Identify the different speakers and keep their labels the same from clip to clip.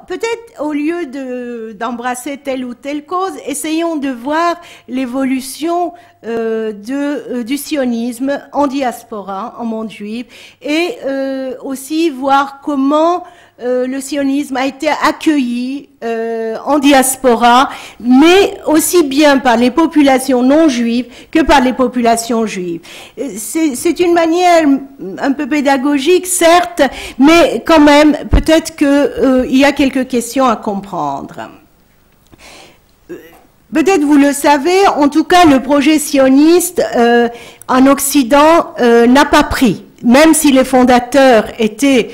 Speaker 1: Peut-être au lieu d'embrasser telle ou telle cause, essayons de voir l'évolution du sionisme en diaspora, en monde juif, et aussi voir comment le sionisme a été accueilli en diaspora, mais aussi bien par les populations non juives que par les populations juives. C'est une manière un peu pédagogique, certes, mais quand même, peut-être qu'il y a quelques questions à comprendre. Peut-être vous le savez, en tout cas, le projet sioniste en Occident n'a pas pris. Même si les fondateurs étaient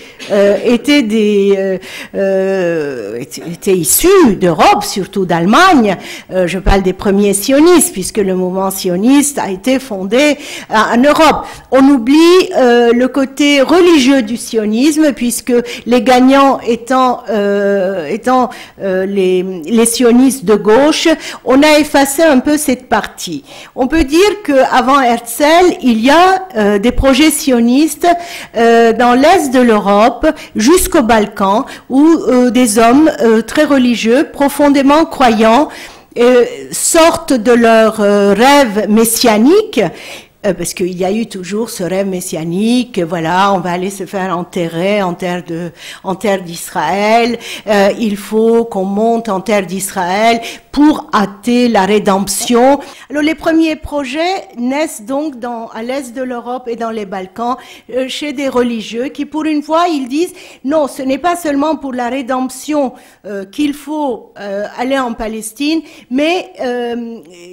Speaker 1: issus d'Europe, surtout d'Allemagne, je parle des premiers sionistes, puisque le mouvement sioniste a été fondé en Europe. On oublie le côté religieux du sionisme, puisque les gagnants étant les sionistes de gauche, on a effacé un peu cette partie. On peut dire qu'avant Herzl, il y a des projets sionistes dans l'est de l'Europe jusqu'au Balkan où des hommes très religieux, profondément croyants, sortent de leur rêve messianique, parce qu'il y a eu toujours ce rêve messianique, voilà, on va aller se faire enterrer en terre d'Israël, il faut qu'on monte en terre d'Israël pour hâter la rédemption. Alors les premiers projets naissent donc à l'est de l'Europe et dans les Balkans, chez des religieux qui pour une fois ils disent non, ce n'est pas seulement pour la rédemption qu'il faut aller en Palestine, mais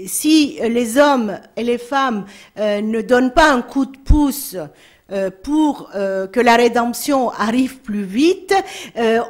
Speaker 1: si les hommes et les femmes ne donnent pas un coup de pouce pour que la rédemption arrive plus vite,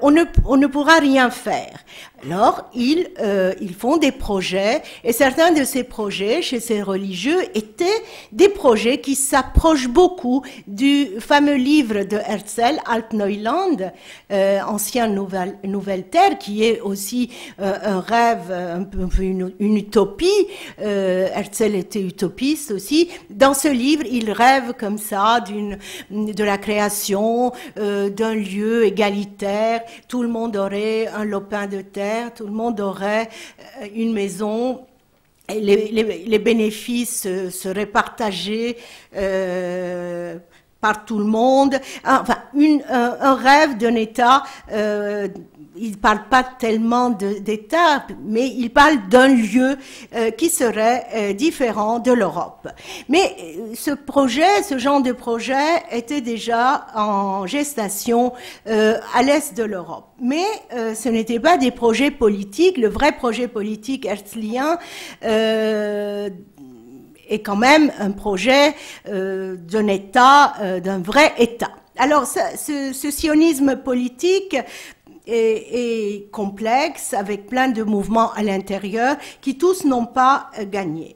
Speaker 1: on ne pourra rien faire. Alors, ils font des projets, et certains de ces projets, chez ces religieux, étaient des projets qui s'approchent beaucoup du fameux livre de Herzl, Altneuland, Ancienne Nouvelle Terre, qui est aussi un rêve, un peu une utopie. Herzl était utopiste aussi. Dans ce livre, il rêve comme ça de la création d'un lieu égalitaire. Tout le monde aurait un lopin de terre. Tout le monde aurait une maison, et les bénéfices seraient partagés par tout le monde. Enfin, un rêve d'un État. Il ne parle pas tellement d'État, mais il parle d'un lieu qui serait différent de l'Europe. Mais ce genre de projet était déjà en gestation à l'est de l'Europe. Mais ce n'étaient pas des projets politiques. Le vrai projet politique herzlien est quand même un projet d'un État, d'un vrai État. Alors, ce sionisme politique est complexe, avec plein de mouvements à l'intérieur, qui tous n'ont pas gagné.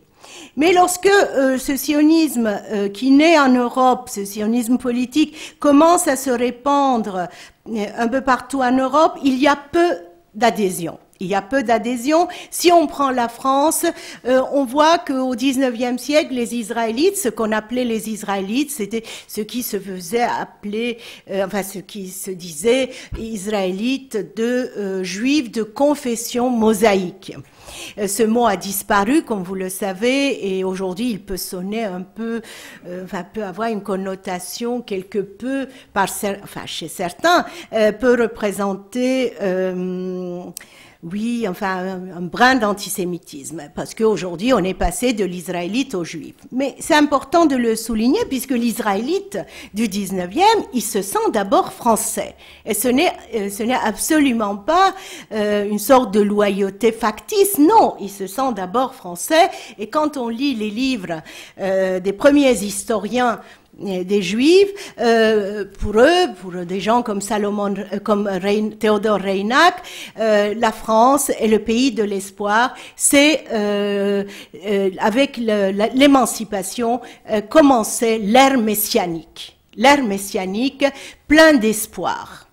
Speaker 1: Mais lorsque ce sionisme qui naît en Europe, ce sionisme politique, commence à se répandre un peu partout en Europe, il y a peu d'adhésion. Il y a peu d'adhésion. Si on prend la France, on voit qu'au XIXe siècle, les Israélites, ce qu'on appelait les Israélites, c'était ceux qui se faisaient appeler, ceux qui se disaient Israélites juifs de confession mosaïque. Ce mot a disparu, comme vous le savez, et aujourd'hui il peut sonner un peu, peut avoir une connotation quelque peu, chez certains, peut représenter un brin d'antisémitisme, parce qu'aujourd'hui, on est passé de l'israélite au juif. Mais c'est important de le souligner, puisque l'israélite du 19e, il se sent d'abord français. Et ce n'est absolument pas une sorte de loyauté factice, non, il se sent d'abord français. Et quand on lit les livres des premiers historiens des Juifs, pour des gens comme Théodore Reinach, la France est le pays de l'espoir. C'est avec l'émancipation commençait l'ère messianique. L'ère messianique, plein d'espoir.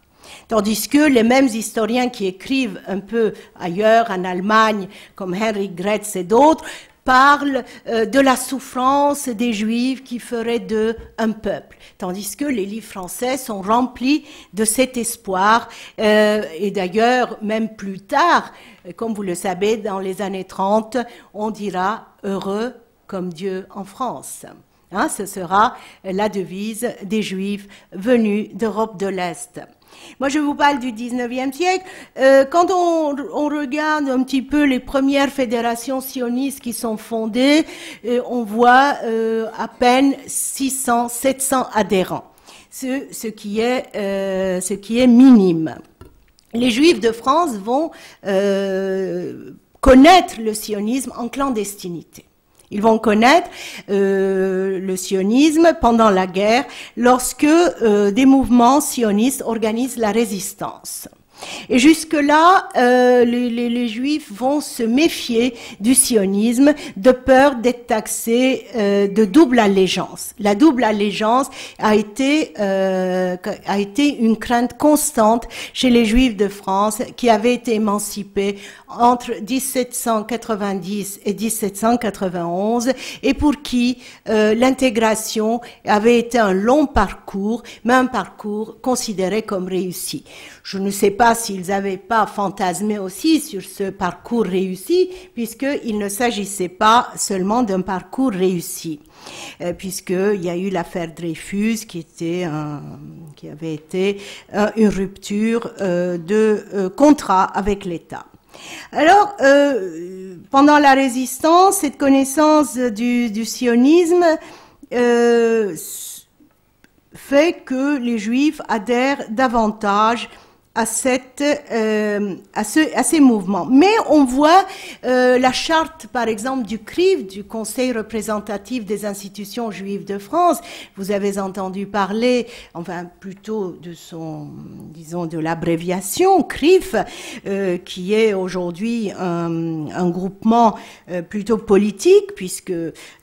Speaker 1: Tandis que les mêmes historiens qui écrivent un peu ailleurs, en Allemagne, comme Henrik Gretz et d'autres, parle de la souffrance des Juifs qui ferait d'eux un peuple, tandis que les livres français sont remplis de cet espoir. Et d'ailleurs, même plus tard, comme vous le savez, dans les années 30, on dira « heureux comme Dieu en France ». Hein, ce sera la devise des Juifs venus d'Europe de l'Est. Moi, je vous parle du 19e siècle. Quand on regarde un petit peu les premières fédérations sionistes qui sont fondées, on voit à peine 600, 700 adhérents, ce qui est minime. Les Juifs de France vont connaître le sionisme en clandestinité. Ils vont connaître le sionisme pendant la guerre, lorsque des mouvements sionistes organisent la résistance. Et jusque-là, les Juifs vont se méfier du sionisme de peur d'être taxés de double allégeance. La double allégeance a été une crainte constante chez les Juifs de France qui avaient été émancipés entre 1790 et 1791 et pour qui l'intégration avait été un long parcours, mais un parcours considéré comme réussi. Je ne sais pas s'ils n'avaient pas fantasmé aussi sur ce parcours réussi, puisqu'il ne s'agissait pas seulement d'un parcours réussi, puisqu'il y a eu l'affaire Dreyfus qui avait été une rupture de contrat avec l'État. Alors, pendant la résistance, cette connaissance du sionisme fait que les Juifs adhèrent davantage à ces mouvements. Mais on voit la charte, par exemple, du CRIF, du Conseil représentatif des institutions juives de France. Vous avez entendu parler, enfin plutôt de de l'abréviation CRIF, qui est aujourd'hui un groupement plutôt politique, puisque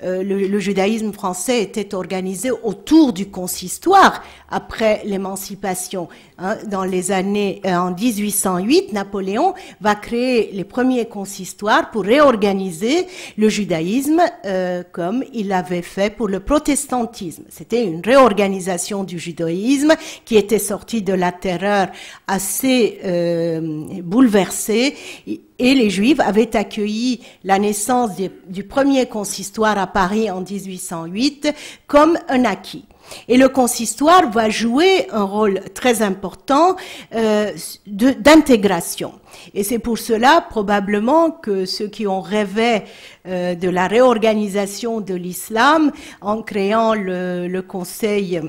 Speaker 1: le judaïsme français était organisé autour du consistoire après l'émancipation. Hein, dans les années en 1808, Napoléon va créer les premiers consistoires pour réorganiser le judaïsme comme il l'avait fait pour le protestantisme. C'était une réorganisation du judaïsme qui était sortie de la terreur assez bouleversée. Et les Juifs avaient accueilli la naissance du premier consistoire à Paris en 1808 comme un acquis. Et le consistoire va jouer un rôle très important d'intégration. Et c'est pour cela probablement que ceux qui ont rêvé de la réorganisation de l'islam en créant le Conseil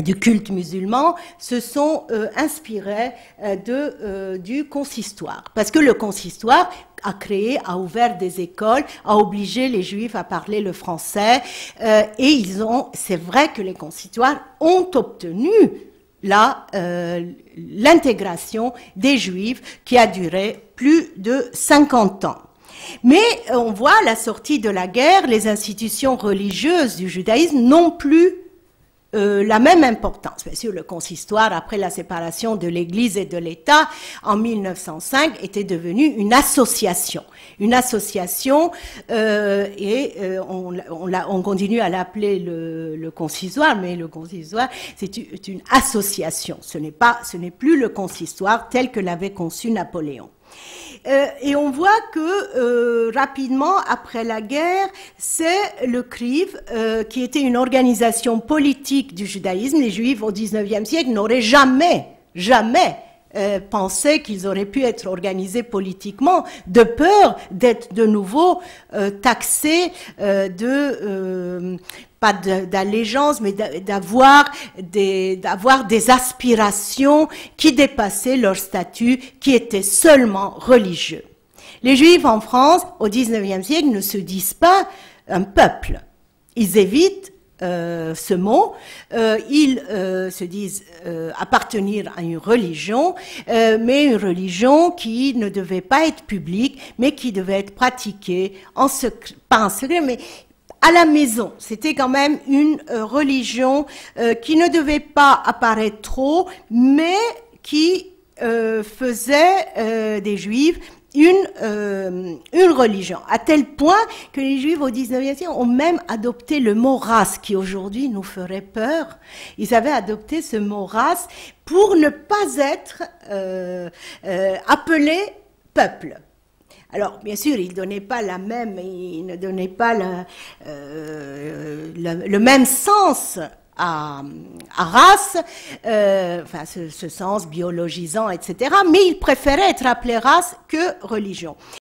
Speaker 1: du culte musulman se sont inspirés du consistoire. Parce que le consistoire a ouvert des écoles, a obligé les Juifs à parler le français, et c'est vrai que les consistoires ont obtenu l'intégration des Juifs qui a duré plus de 50 ans. Mais on voit à la sortie de la guerre, les institutions religieuses du judaïsme n'ont plus la même importance. Bien sûr, le consistoire, après la séparation de l'Église et de l'État, en 1905, était devenu une association. Une association, on continue à l'appeler le consistoire, mais le consistoire, c'est une association. Ce n'est plus le consistoire tel que l'avait conçu Napoléon. Et on voit que rapidement après la guerre, c'est le CRIF qui était une organisation politique du judaïsme. Les Juifs au XIXe siècle n'auraient jamais pensé qu'ils auraient pu être organisés politiquement, de peur d'être de nouveau taxés pas d'allégeance, mais d'avoir des aspirations qui dépassaient leur statut, qui était seulement religieux. Les Juifs en France, au XIXe siècle, ne se disent pas un peuple. Ils évitent ce mot, ils se disent appartenir à une religion, mais une religion qui ne devait pas être publique, mais qui devait être pratiquée en secret, pas en secret, mais à la maison. C'était quand même une religion qui ne devait pas apparaître trop, mais qui faisait des Juifs une religion, à tel point que les Juifs au 19e siècle ont même adopté le mot race, qui aujourd'hui nous ferait peur. Ils avaient adopté ce mot race pour ne pas être appelés peuple. Alors, bien sûr, il ne donnait pas le même sens à race, enfin ce sens biologisant, etc. Mais il préférait être appelé race que religion.